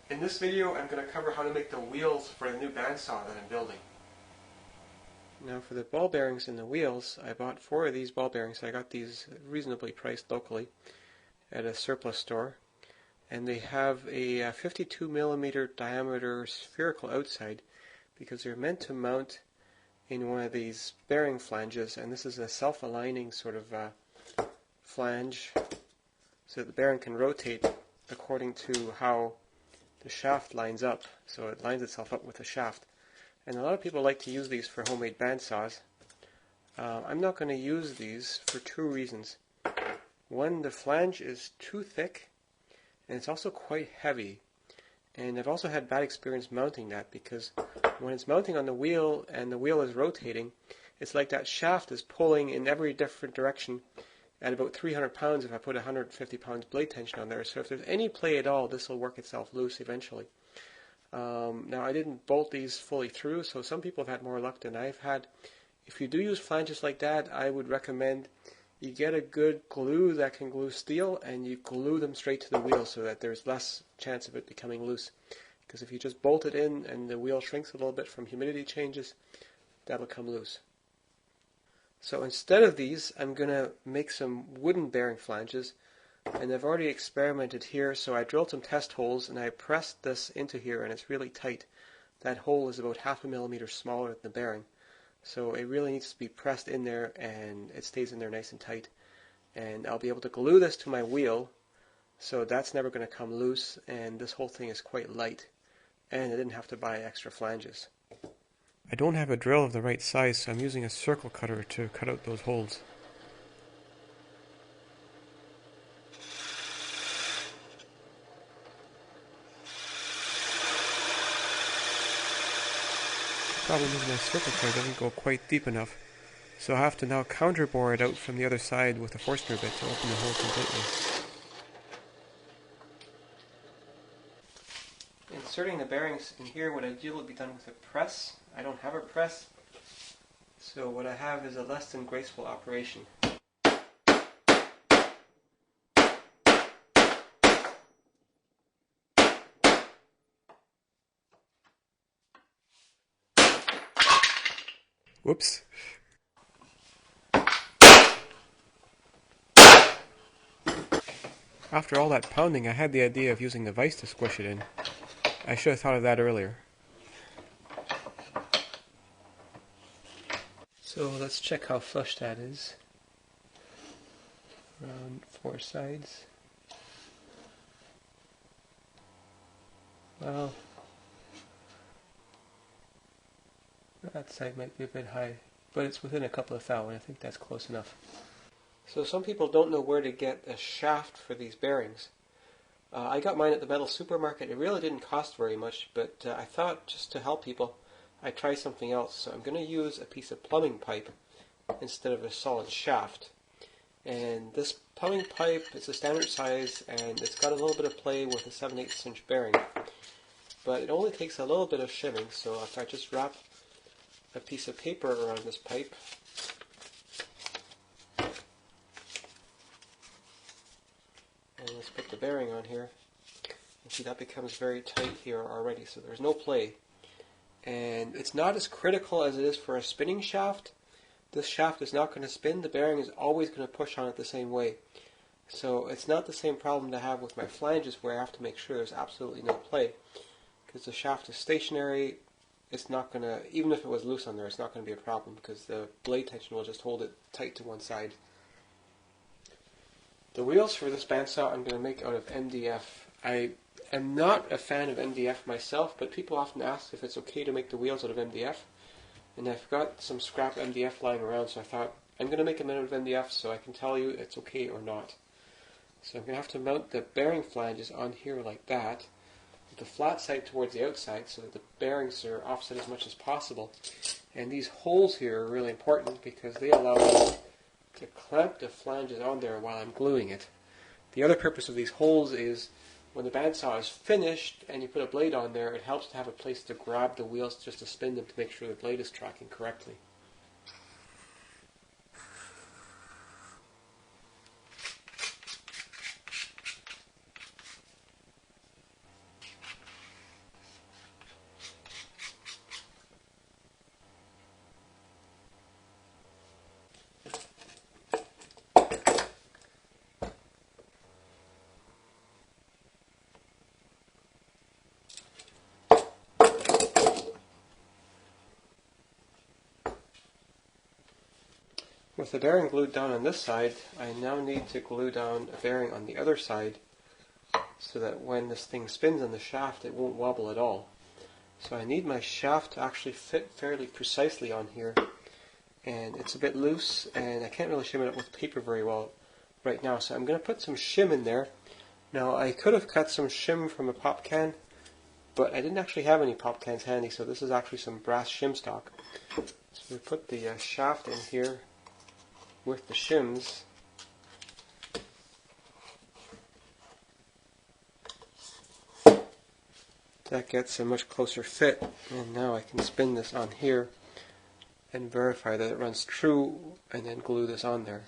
In this video I'm going to cover how to make the wheels for the new bandsaw that I'm building. Now for the ball bearings in the wheels, I bought 4 of these ball bearings. I got these reasonably priced locally at a surplus store. And they have a 52 millimeter diameter spherical outside because they're meant to mount in one of these bearing flanges, and this is a self-aligning sort of flange so that the bearing can rotate according to how the shaft lines up, so it lines itself up with the shaft. And a lot of people like to use these for homemade bandsaws. I'm not going to use these for 2 reasons. One, the flange is too thick, and it's also quite heavy. And I've also had bad experience mounting that, because when it's mounting on the wheel and the wheel is rotating, it's like that shaft is pulling in every different direction at about 300 pounds if I put 150 pounds blade tension on there. So if there's any play at all, this will work itself loose eventually. Now I didn't bolt these fully through, so some people have had more luck than I've had. If you do use flanges like that, I would recommend you get a good glue that can glue steel and you glue them straight to the wheel so that there's less chance of it becoming loose. Because if you just bolt it in and the wheel shrinks a little bit from humidity changes, that'll come loose. So instead of these, I'm going to make some wooden bearing flanges, and I've already experimented here. So I drilled some test holes and I pressed this into here, and it's really tight. That hole is about 0.5 millimeter smaller than the bearing. So it really needs to be pressed in there, and it stays in there nice and tight. And I'll be able to glue this to my wheel, so that's never going to come loose, and this whole thing is quite light. And I didn't have to buy extra flanges. I don't have a drill of the right size, so I'm using a circle cutter to cut out those holes. The problem is my circle cutter doesn't go quite deep enough, so I have to now counterbore it out from the other side with a Forstner bit to open the hole completely. Inserting the bearings in here would ideally be done with a press. I don't have a press, so what I have is a less than graceful operation. Whoops. After all that pounding, I had the idea of using the vise to squish it in. I should have thought of that earlier. So let's check how flush that is. Around 4 sides. Well, that side might be a bit high, but it's within a couple of thou, and I think that's close enough. So some people don't know where to get a shaft for these bearings. I got mine at the metal supermarket. It really didn't cost very much, but I thought just to help people, I'd try something else. So I'm going to use a piece of plumbing pipe instead of a solid shaft. And this plumbing pipe is a standard size, and it's got a little bit of play with a 7/8 inch bearing. But it only takes a little bit of shimming, so if I just wrap a piece of paper around this pipe, and let's put the bearing on here. You see that becomes very tight here already, so there's no play. And it's not as critical as it is for a spinning shaft. This shaft is not going to spin. The bearing is always going to push on it the same way. So it's not the same problem to have with my flanges, where I have to make sure there's absolutely no play. Because the shaft is stationary, it's not going to, even if it was loose on there, it's not going to be a problem because the blade tension will just hold it tight to one side. The wheels for this bandsaw I'm going to make out of MDF. I am not a fan of MDF myself, but people often ask if it's okay to make the wheels out of MDF. And I've got some scrap MDF lying around, so I thought I'm going to make them out of MDF so I can tell you it's okay or not. So I'm going to have to mount the bearing flanges on here like that, with the flat side towards the outside so that the bearings are offset as much as possible. And these holes here are really important because they allow me to clamp the flanges on there while I'm gluing it. The other purpose of these holes is when the bandsaw is finished and you put a blade on there, it helps to have a place to grab the wheels just to spin them to make sure the blade is tracking correctly. With the bearing glued down on this side, I now need to glue down a bearing on the other side so that when this thing spins on the shaft it won't wobble at all. So I need my shaft to actually fit fairly precisely on here, and it's a bit loose and I can't really shim it up with paper very well right now, so I'm going to put some shim in there. Now I could have cut some shim from a pop can, but I didn't actually have any pop cans handy, so this is actually some brass shim stock. So we put the shaft in here with the shims. That gets a much closer fit, and now I can spin this on here and verify that it runs true and then glue this on there.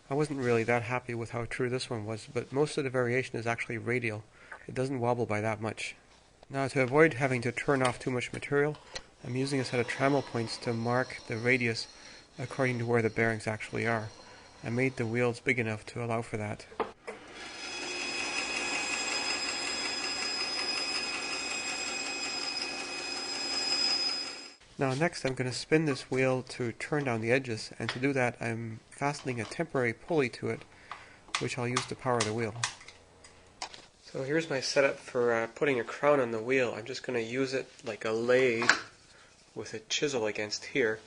I wasn't really that happy with how true this one was, but most of the variation is actually radial. It doesn't wobble by that much. Now, to avoid having to turn off too much material, I'm using a set of trammel points to mark the radius according to where the bearings actually are. I made the wheels big enough to allow for that. Now next I'm going to spin this wheel to turn down the edges, and to do that I'm fastening a temporary pulley to it, which I'll use to power the wheel. So here's my setup for putting a crown on the wheel. I'm just going to use it like a lathe with a chisel against here,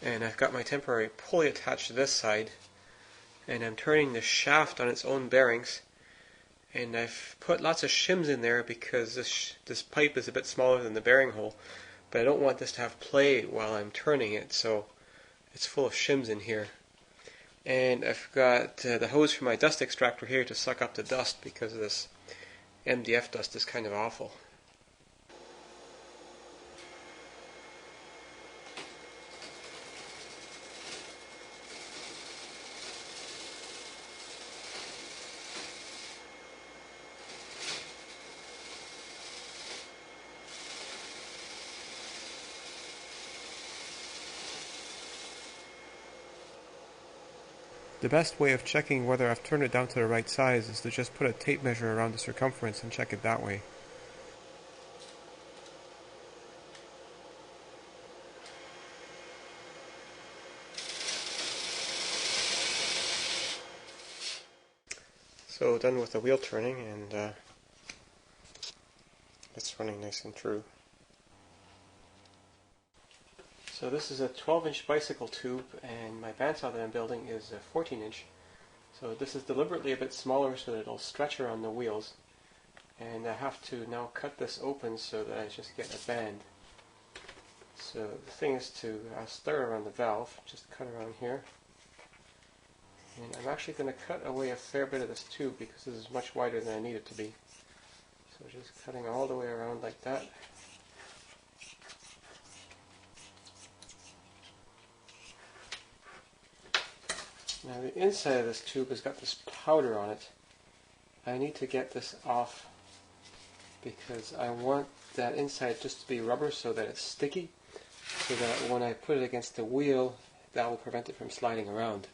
and I've got my temporary pulley attached to this side, and I'm turning the shaft on its own bearings, and I've put lots of shims in there because this pipe is a bit smaller than the bearing hole. But I don't want this to have play while I'm turning it, so it's full of shims in here. And I've got the hose for my dust extractor here to suck up the dust because this MDF dust is kind of awful. The best way of checking whether I've turned it down to the right size is to just put a tape measure around the circumference and check it that way. So done with the wheel turning, and it's running nice and true. So this is a 12-inch bicycle tube, and my bandsaw that I'm building is a 14-inch. So this is deliberately a bit smaller so that it'll stretch around the wheels. And I have to now cut this open so that I just get a band. So the thing is to start around the valve, just cut around here. And I'm actually going to cut away a fair bit of this tube because this is much wider than I need it to be. So just cutting all the way around like that. Now the inside of this tube has got this powder on it. I need to get this off because I want that inside just to be rubber so that it's sticky, so that when I put it against the wheel, that will prevent it from sliding around.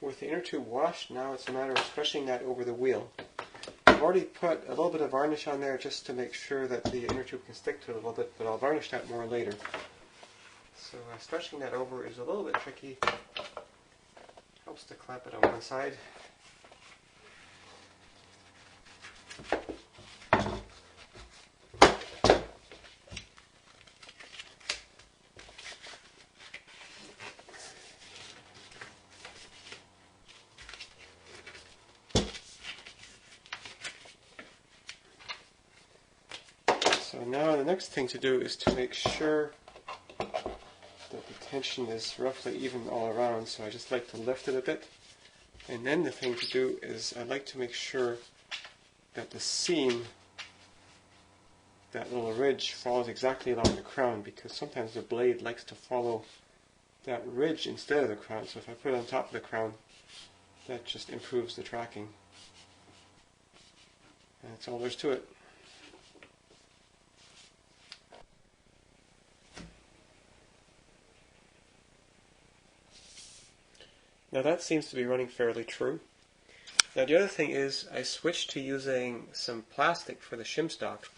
With the inner tube washed, now it's a matter of stretching that over the wheel. I've already put a little bit of varnish on there just to make sure that the inner tube can stick to it a little bit, but I'll varnish that more later. So stretching that over is a little bit tricky. Helps to clamp it on one side. So now the next thing to do is to make sure that the tension is roughly even all around, so I just like to lift it a bit. And then the thing to do is I like to make sure that the seam that little ridge follows exactly along the crown, because sometimes the blade likes to follow that ridge instead of the crown. So if I put it on top of the crown, that just improves the tracking. And that's all there's to it. Now that seems to be running fairly true. Now the other thing is I switched to using some plastic for the shim stock.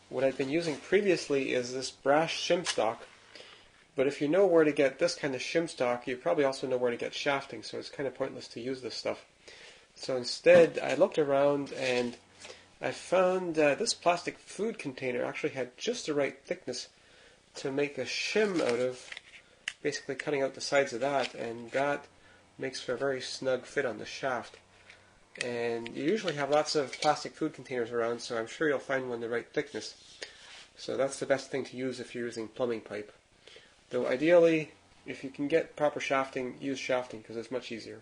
What I'd been using previously is this brass shim stock, but if you know where to get this kind of shim stock, you probably also know where to get shafting, so it's kind of pointless to use this stuff. So instead, I looked around and I found this plastic food container actually had just the right thickness to make a shim out of, basically cutting out the sides of that, and that makes for a very snug fit on the shaft. And you usually have lots of plastic food containers around, so I'm sure you'll find one the right thickness. So that's the best thing to use if you're using plumbing pipe. Though ideally, if you can get proper shafting, use shafting because it's much easier.